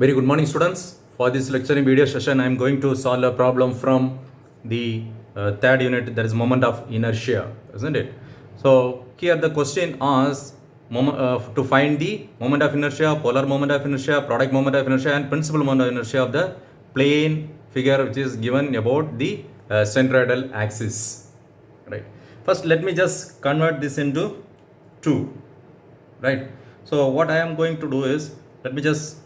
Very good morning, students. For this lecturing video session, I am going to solve a problem from the third unit, that is moment of inertia, isn't it? So here the question asks to find the moment of inertia, polar moment of inertia, product moment of inertia, and principal moment of inertia of the plane figure which is given about the centroidal axis. Right. First, let me just convert this into 2. Right. So what I am going to do is, let me just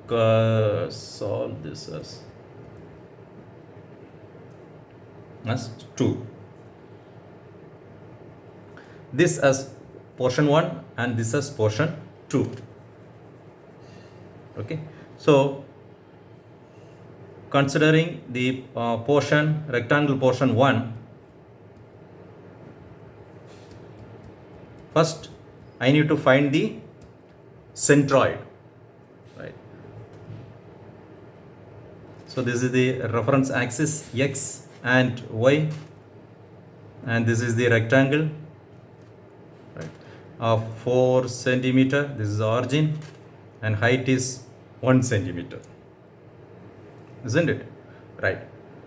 solve this as 2. This as portion 1 and this as portion 2. Okay. So considering the rectangle portion 1, first I need to find the centroid. Right. So this is the reference axis x and y, and this is the rectangle, right, of 4 centimeter. This is the origin, and height is 1 centimeter, isn't it? Right.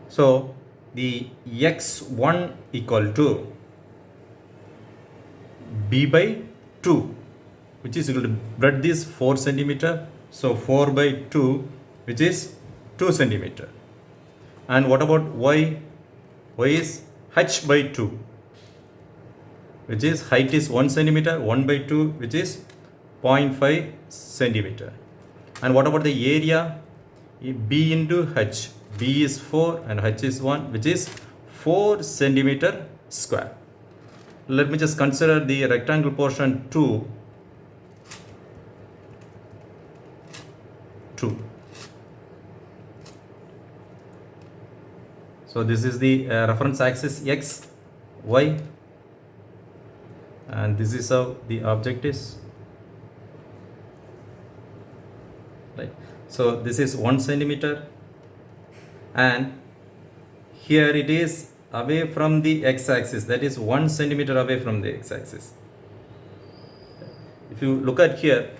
So the x1 equal to b by 2, which is equal to breadth is 4 centimeter. So 4 by 2, which is 2 centimeter. And what about y? Y is h by 2, which is height is 1 centimeter. 1 by 2, which is 0.5 centimeter. And what about the area? B into h. B is 4 and h is 1, which is 4 centimeter square. Let me just consider the rectangle portion 2. So this is the reference axis x, y, and this is how the object is. Right. So this is 1 centimeter, and here it is away from the x-axis, that is 1 centimeter away from the x-axis. If you look at here,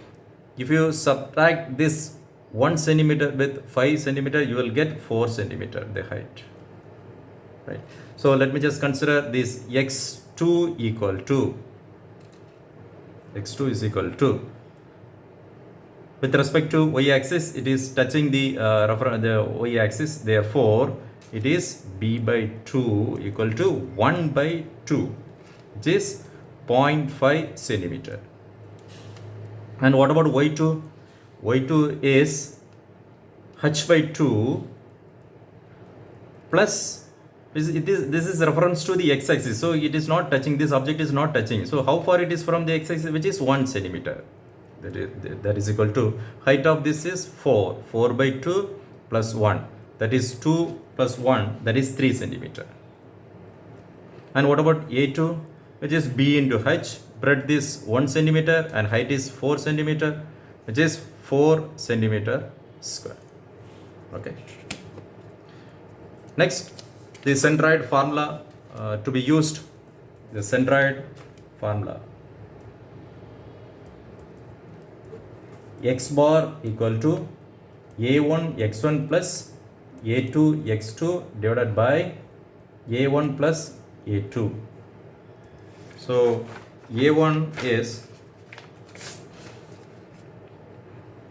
if you subtract this 1 centimeter with 5 centimeter, you will get 4 centimeter the height. Right. So let me just consider this x2 equal to, x2 is equal to, with respect to y-axis, it is touching the y-axis. Therefore, it is b by 2 equal to 1 by 2, which is 0.5 centimeter. And what about y2? y2 is h by 2 plus, this is reference to the x-axis. So it is not touching, this object is not touching. So how far it is from the x-axis, which is 1 centimeter. That is equal to, height of this is 4. 4 by 2 plus 1. That is 2 plus 1. That is 3 centimeter. And what about A2? Which is B into H. Breadth is 1 centimeter and height is 4 centimeter. Which is 4 centimeter square. Okay. Next, the centroid formula to be used. The centroid formula. X bar equal to A1 x1 plus A2 x2 divided by A1 plus A2. So A1 is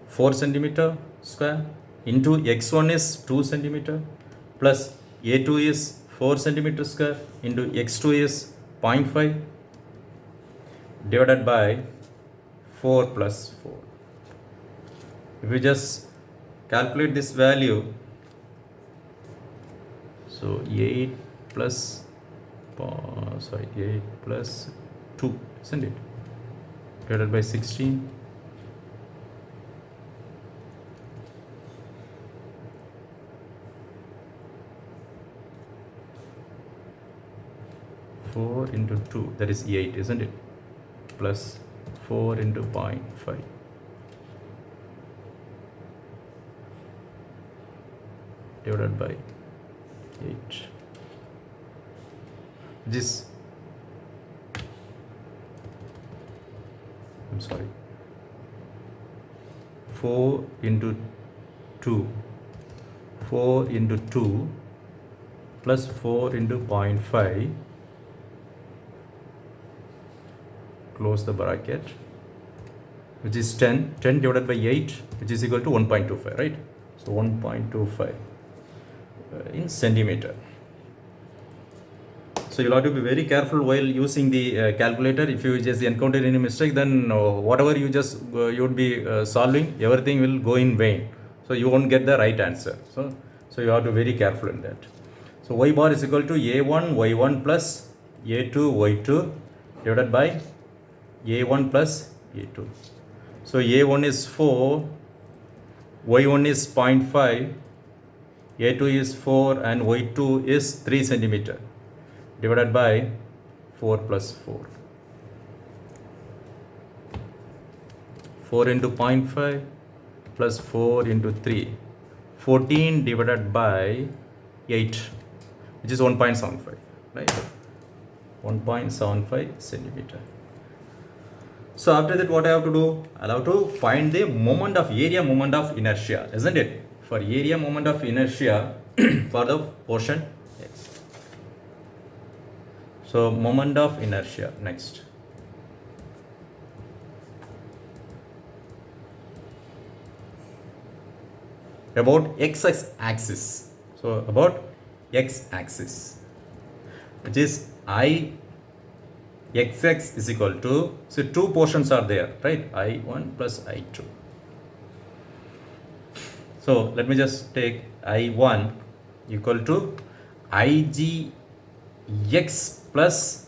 4 centimeter square into x1 is 2 centimeter plus A2 is 4 centimeter square into x2 is 0.5 divided by 4 plus 4. If we just calculate this value, so 8 plus 2, isn't it, divided by 16, (4 into 2), that is 8, isn't it, plus 4 into 0.5. Divided by 8. This, I'm sorry, 4 into 2, 4 into 2 plus 4 into 0.5, close the bracket, which is 10 divided by 8, which is equal to 1.25, right? So 1.25 in centimeter. So you'll have to be very careful while using the calculator. If you just encounter any mistake, then whatever you would be solving, everything will go in vain. So you won't get the right answer. So you have to be very careful in that. So y bar is equal to a1 y1 plus a2 y2 divided by a1 plus a2. So a1 is 4, y1 is 0.5, a2 is 4 and y2 is 3 centimeter divided by 4 plus 4. 4 into 0.5 plus 4 into 3. 14 divided by 8, which is 1.75, right? 1.75 centimeter. So after that, what I have to do? I'll have to find the area moment of inertia, isn't it? For area moment of inertia for the portion X. So moment of inertia next. About x-axis. So about x-axis, which is xx is equal to, so two portions are there, right? I1 plus I2. So let me just take I1 equal to Igx plus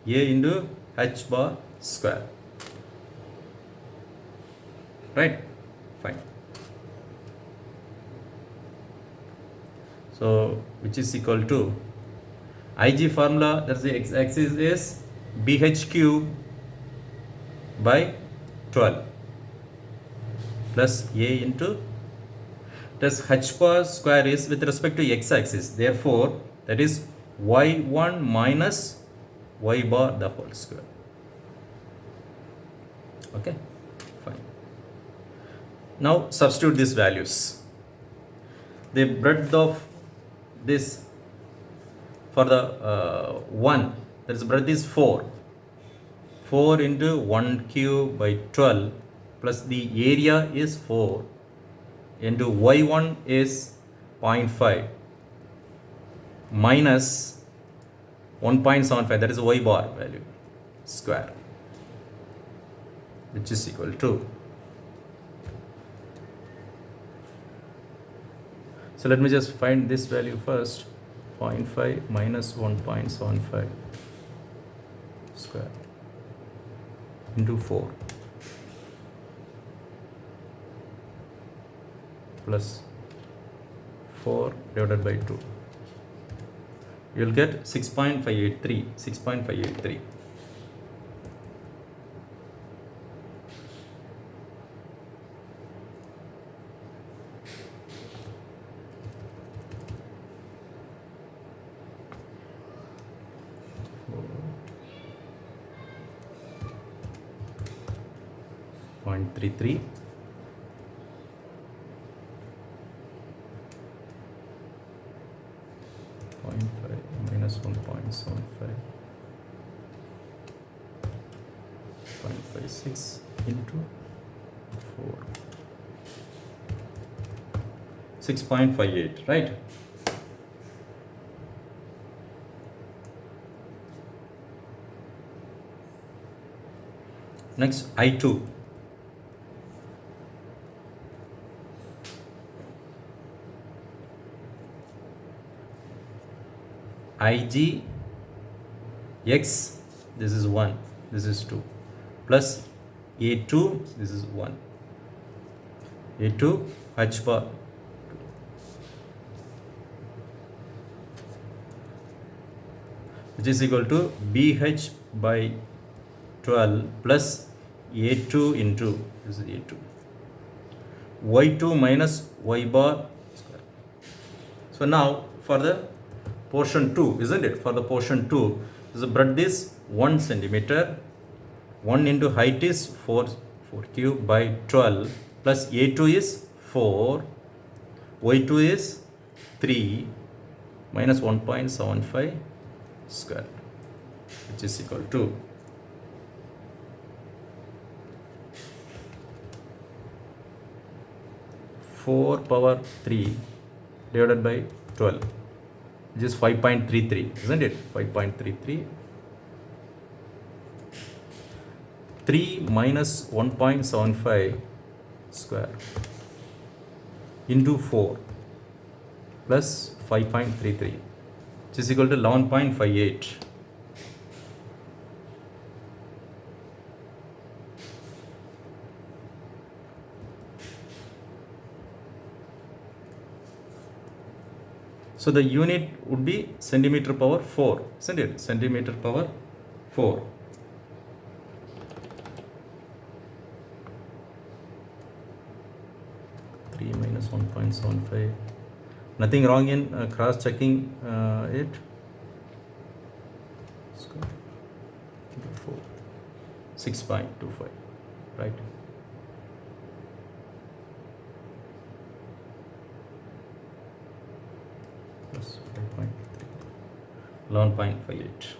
A into h bar square, right? Fine. So which is equal to Ig formula, that's the x-axis is BH cube by 12 plus A into, plus h bar square is with respect to x-axis, therefore that is y1 minus y bar the whole square. Okay, fine. Now substitute these values. The breadth of this for the 1, that is breadth is 4. 4 into 1 cube by 12 plus the area is 4 into y1 is 0.5 minus 1.75, that is y bar value square, which is equal to. So let me just find this value first. 0.5 minus 1.75 square into 4 plus 4 divided by 2. You will get 6.583. 6.583. Point 33 0.5 minus 1.75 0.56 into 4 6.58, right? Next I2. Ig x, this is 1, this is 2, plus A2, this is 1, A2 h bar, which is equal to BH by 12 plus A2 into, this is A2, y2 minus y bar square. So now for the portion 2, isn't it? For the portion 2, the breadth is 1 centimeter, 1 into height is 4 cube by 12 plus a2 is 4, y2 is 3 minus 1.75 square, which is equal to 4 power 3 divided by 12, which is 5.33, isn't it? 5.33. 3 minus 1.75 square into 4 plus 5.33, which is equal to 11.58. So the unit would be centimeter power 4, isn't it? Centimeter power 4. Minus 1.75. Nothing wrong in cross checking it. 6.25, right? Plus 5.3, 11.58.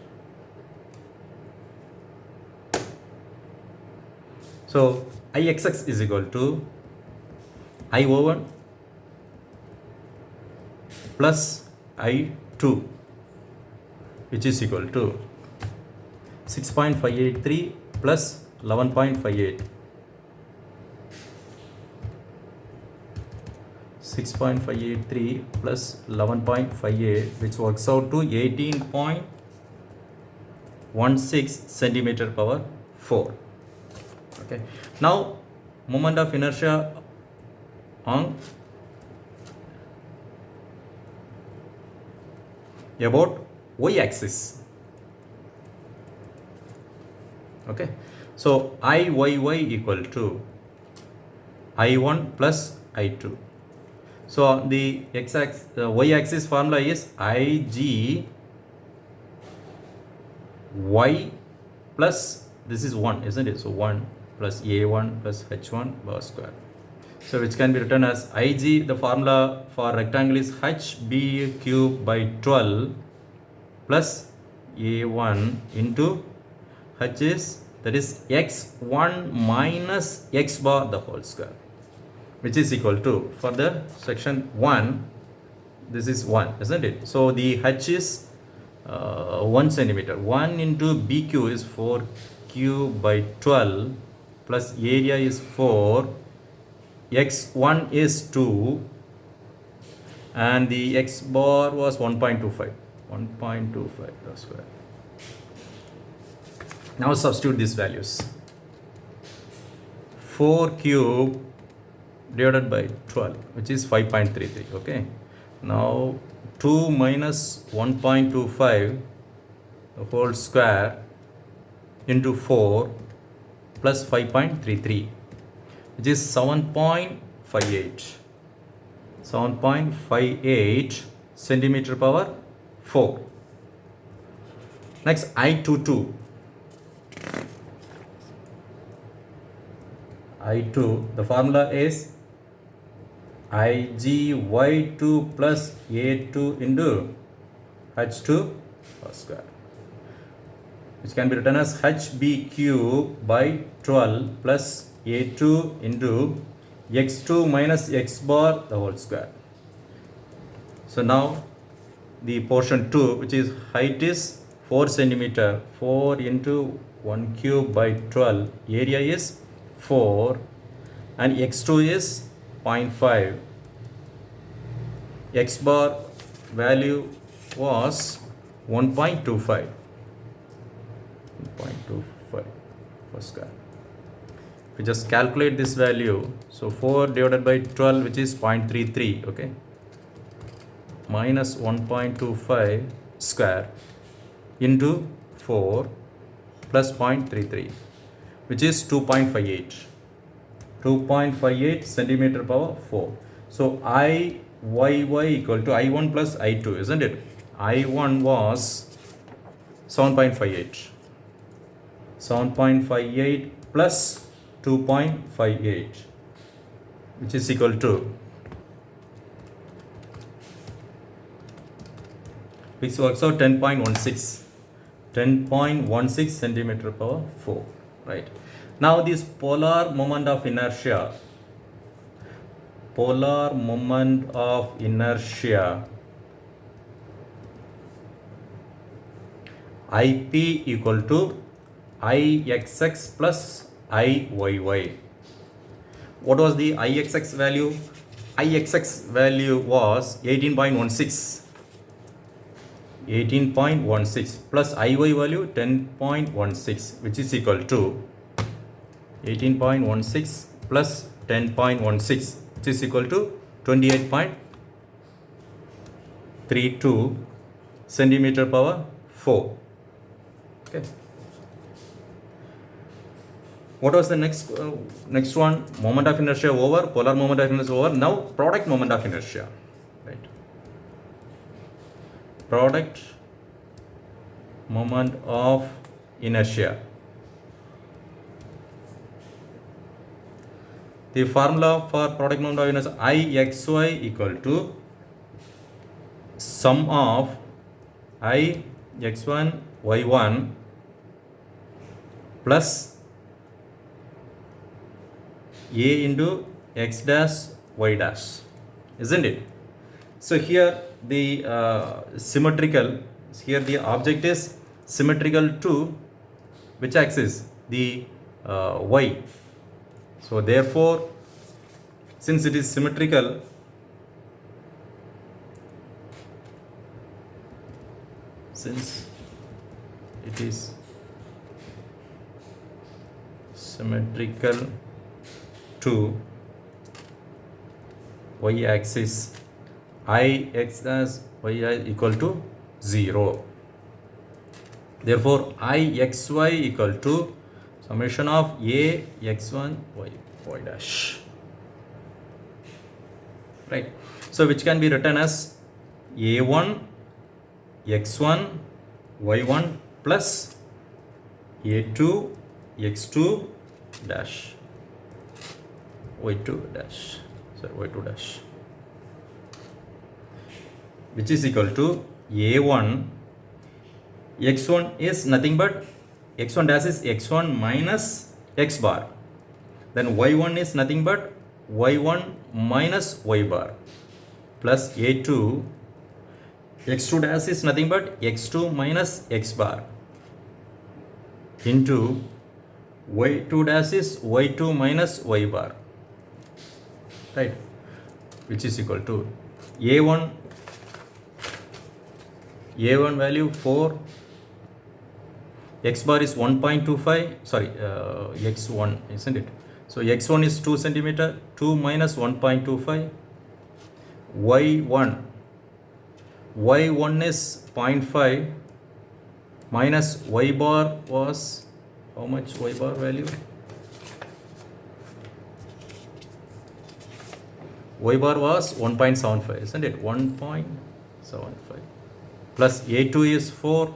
So Ixx is equal to I01 plus I2, which is equal to 6.583 plus 11.58. 6.583 plus 11.58, which works out to 18.16 centimeter power 4. Okay. Now, moment of inertia on about y-axis. Okay, so Iyy equal to I1 plus I2. So the x-axis, y-axis formula is Ig y plus, this is 1, isn't it? So 1 plus A1 plus H1 bar square. So which can be written as Ig, the formula for rectangle is HB cube by 12 plus A1 into H is, that is x1 minus x bar the whole square, which is equal to, for the section 1, this is 1, isn't it? So the H is 1 centimeter. 1 into BQ is 4 cube by 12 plus area is 4. X1 is 2 and the X bar was 1.25. 1.25 the square. Now substitute these values. 4 cube divided by 12, which is 5.33. Okay. Now 2 minus 1.25 the whole square into 4 plus 5.33, which is 7.58. 7.58 centimeter power 4. Next, I22. I2, the formula is Igy2 plus A2 into H2 square, which can be written as HB cube by 12 plus A2 into x2 minus x bar the whole square. So now the portion 2, which is height is 4 centimeter, 4 into 1 cube by 12, area is 4 and x2 is 0.5. X bar value was 1.25. 1.25 per square. We just calculate this value. So 4 divided by 12, which is 0.33, okay, minus 1.25 square into 4 plus 0.33, which is 2.58. 2.58 centimeter power 4. So Iyy equal to I1 plus I2, isn't it? I1 was 7.58. 7.58 plus 2.58. which is equal to, which works out 10.16 centimeter power 4, right? Now this polar moment of inertia IP equal to Ixx plus Iyy. What was the Ixx value? Ixx value was 18.16 plus Iy value 10.16, which is equal to 18.16 plus 10.16, which is equal to 28.32 centimeter power 4. Okay. What was the next one? Moment of inertia over, polar moment of inertia over. Now product moment of inertia, right? Product moment of inertia. The formula for product moment of inertia, Ixy equal to sum of Ix1 y1 plus A into x dash y dash, isn't it? So here the here the object is symmetrical to which axis? The y. So therefore, since it is symmetrical, to y axis, Ix dash y equal to 0. Therefore Ixy equal to summation of A x1 y dash, right? So which can be written as A1 x1 y1 plus A2 x2 dash y2 dash, which is equal to A1 x1 is nothing but x1 dash is x1 minus x bar, then y1 is nothing but y1 minus y bar, plus A2 x2 dash is nothing but x2 minus x bar, into y2 dash is y2 minus y bar, right? Which is equal to A1 value 4, x bar is 1.25, sorry, x1, isn't it? So x1 is 2 centimeter, 2 minus 1.25, y1 is 0.5 minus y bar was how much? Y bar value, y bar was 1.75, isn't it? 1.75 plus A2 is 4,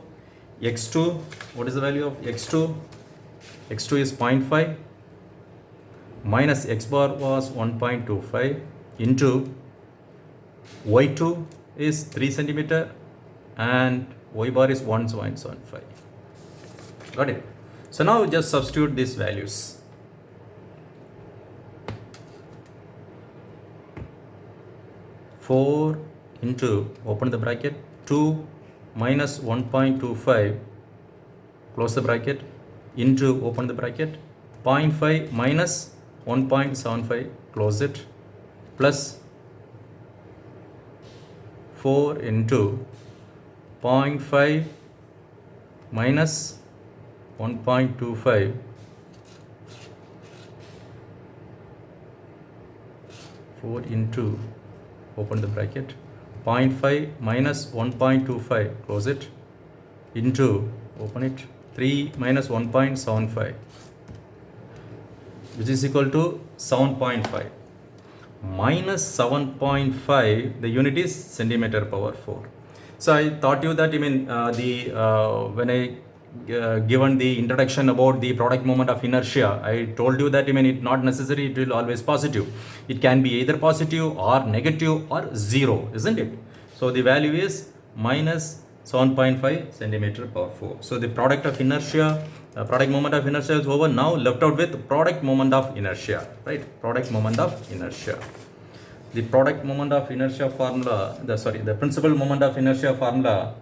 x2, what is the value of x2? x2 is 0.5 minus x bar was 1.25 into y2 is 3 centimeter and y bar is 1.75. Got it? So now just substitute these values. Four into, open the bracket, 2 minus 1.25, close the bracket, into, open the bracket, 0.5 minus 1.75, close it, plus 4 into 0.5 minus 1.25, 4 into, open the bracket, 0.5 minus 1.25, close it, into, open it, 3 minus 1.75, which is equal to 7.5. Minus 7.5, the unit is centimeter power 4. So I taught you that, when I given the introduction about the product moment of inertia, I told you that it's not necessary it will always positive. It can be either positive or negative or zero, isn't it? So the value is minus 7.5 centimeter power 4. So the product of inertia, product moment of inertia is over. Now left out with product moment of inertia, right? Product moment of inertia. The product moment of inertia formula, the principal moment of inertia formula.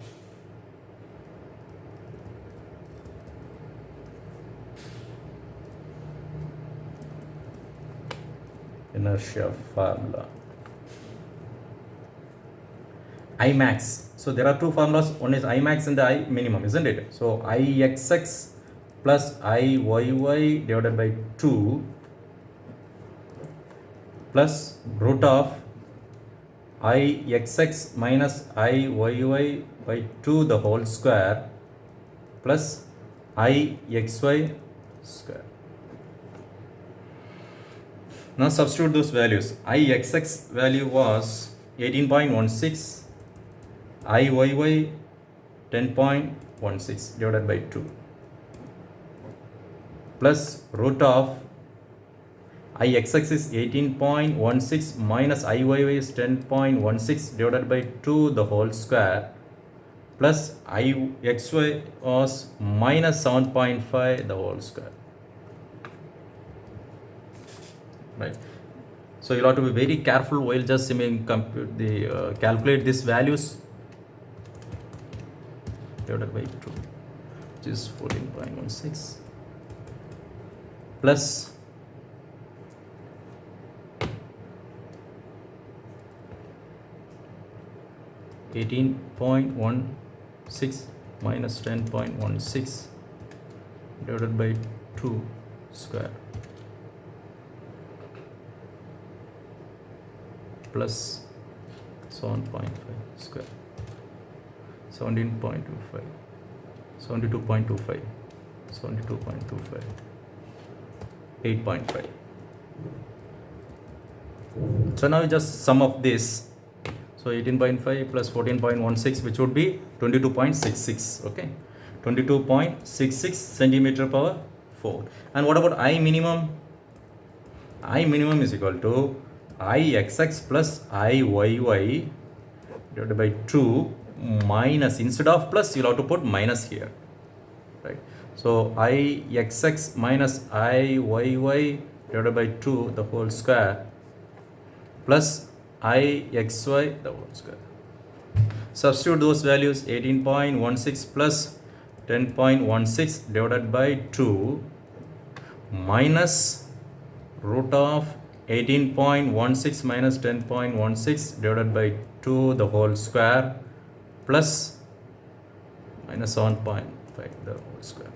Inertia formula. I max. So there are two formulas. One is I max and the I minimum, isn't it? So Ixx plus Iyy divided by 2 plus root of Ixx minus Iyy by 2 the whole square plus Ixy square. Now substitute those values. Ixx value was 18.16, Iyy 10.16 divided by 2 plus root of Ixx is 18.16 minus Iyy is 10.16 divided by 2 the whole square plus Ixy was minus 7.5 the whole square. Right. So you have to be very careful while just compute the calculate these values. Divided by 2, which is 14.16 plus 18.16 minus 10.16 divided by 2 square plus 7.5 square, 17.25, 72.25, 72.25, 8.5. So now just sum of this. So 18.5 plus 14.16, which would be 22.66. Okay, 22.66 centimeter power 4. And what about I minimum? I minimum is equal to Ixx plus Iyy divided by 2 minus, instead of plus you'll have to put minus here, right? So Ixx minus Iyy divided by 2 the whole square plus Ixy the whole square. Substitute those values. 18.16 plus 10.16 divided by 2 minus root of 18.16 minus 10.16 divided by 2 the whole square plus minus 7.5 the whole square,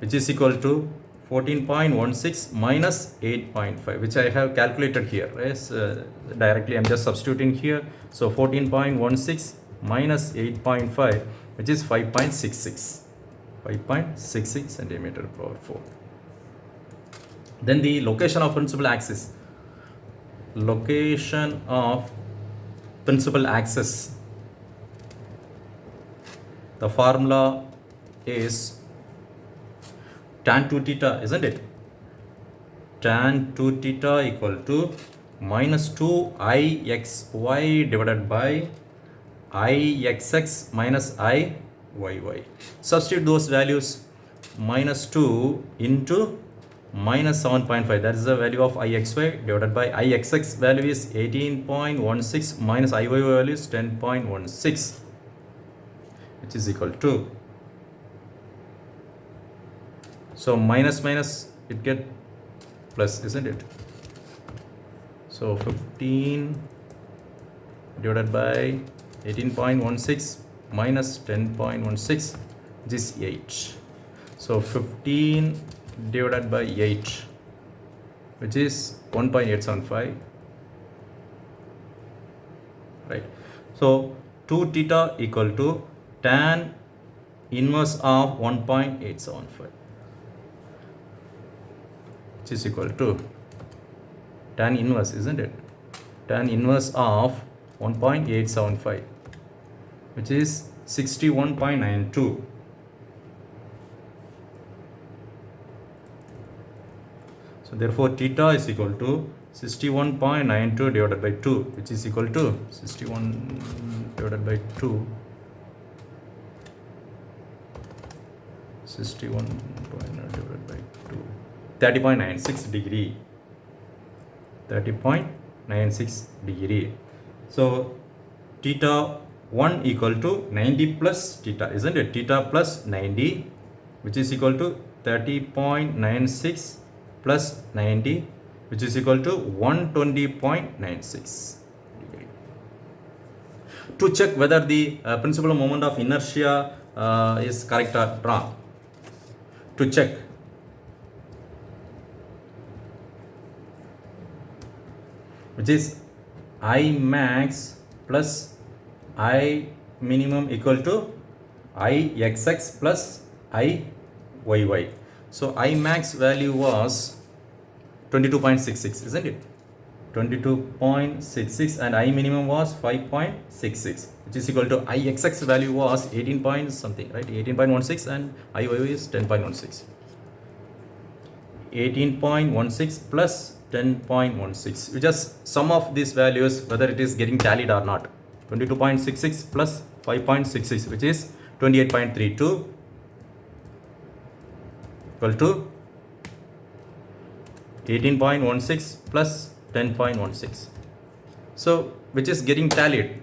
which is equal to 14.16 minus 8.5, which I have calculated here. Yes, directly I'm just substituting here. So 14.16 minus 8.5, which is 5.66 centimeter power 4. Then the location of principal axis. Location of principal axis. The formula is tan 2 theta, isn't it? Tan 2 theta equal to minus 2 Ixy divided by Ixx minus Iyy. Substitute those values. Minus 2 into minus 7.5, that is the value of Ixy, divided by Ixx value is 18.16 minus Iyy value is 10.16, which is equal to, so minus minus it get plus, isn't it? So 15 divided by 18.16 minus 10.16, which is 8. So 15 divided by 8, which is 1.875, right? So 2 theta equal to tan inverse of 1.875, which is equal to tan inverse, isn't it? Tan inverse of 1.875, which is 61.92. So therefore theta is equal to 61.92 divided by 2, which is equal to 61 divided by 2, 61.9 divided by 2, 30.96 degree, 30.96 degree. So theta 1 equal to 90 plus theta, isn't it? Theta plus 90, which is equal to 30.96 plus 90, which is equal to 120.96 degree. To check whether the principal moment of inertia is correct or wrong, to check, which is I max plus I minimum equal to I xx plus I yy. So I max value was 22.66, isn't it? 22.66, and I minimum was 5.66, which is equal to I xx value was 18 point something, right? 18.16, and I yy is 10.16. 18.16 plus 10.16. You just sum of these values whether it is getting tallied or not. 22.66 plus 5.66, which is 28.32, equal to 18.16 plus 10.16. So which is getting tallied.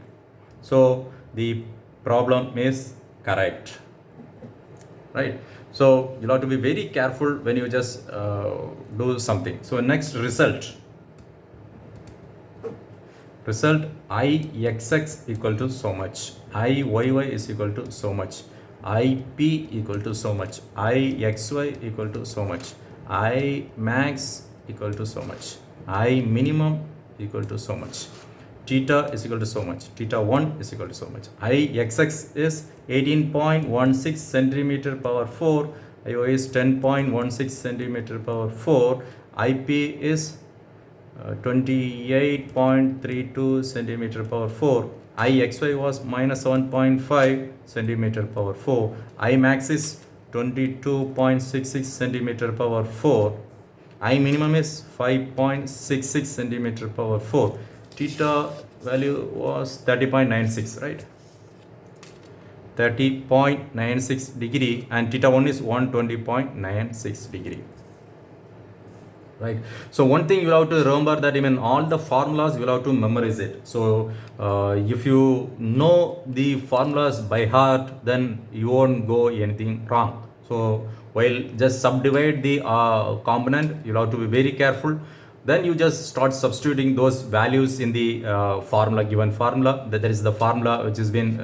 So the problem is correct, right? So you'll have to be very careful when you just do something. So next result I xx equal to so much, I yy is equal to so much, ip equal to so much, I xy equal to so much, I max equal to so much, I minimum equal to so much, theta is equal to so much, theta 1 is equal to so much, I xx is 18.16 centimeter power 4, IY is 10.16 centimeter power 4, IP is 28.32 centimeter power 4, IXY was minus 7.5 centimeter power 4, I max is 22.66 centimeter power 4, I minimum is 5.66 centimeter power 4. Theta value was 30.96, right? 30.96 degree, and theta 1 is 120.96 degree. Right. So one thing you have to remember that even all the formulas you will have to memorize it. So if you know the formulas by heart, then you won't go anything wrong. So while just subdivide the component, you have to be very careful. Then you just start substituting those values in the formula, given formula. That is the formula which has been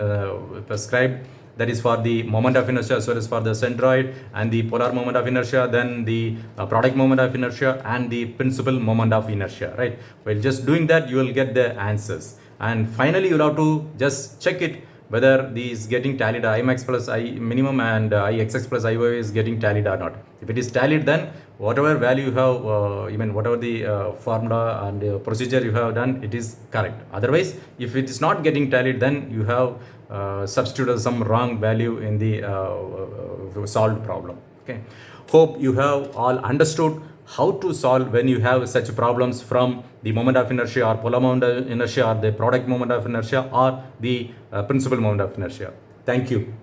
prescribed. That is for the moment of inertia as well as for the centroid, and the polar moment of inertia, then the product moment of inertia, and the principal moment of inertia, right? While just doing that, you will get the answers. And finally, you'll have to just check it whether these getting tallied, I max plus I minimum and I xx plus IY is getting tallied or not. If it is tallied, then whatever value you have, whatever the formula and procedure you have done, it is correct. Otherwise, if it is not getting tallied, then you have substituted some wrong value in the solved problem. Okay. Hope you have all understood how to solve when you have such problems from the moment of inertia or polar moment of inertia or the product moment of inertia or the principal moment of inertia. Thank you.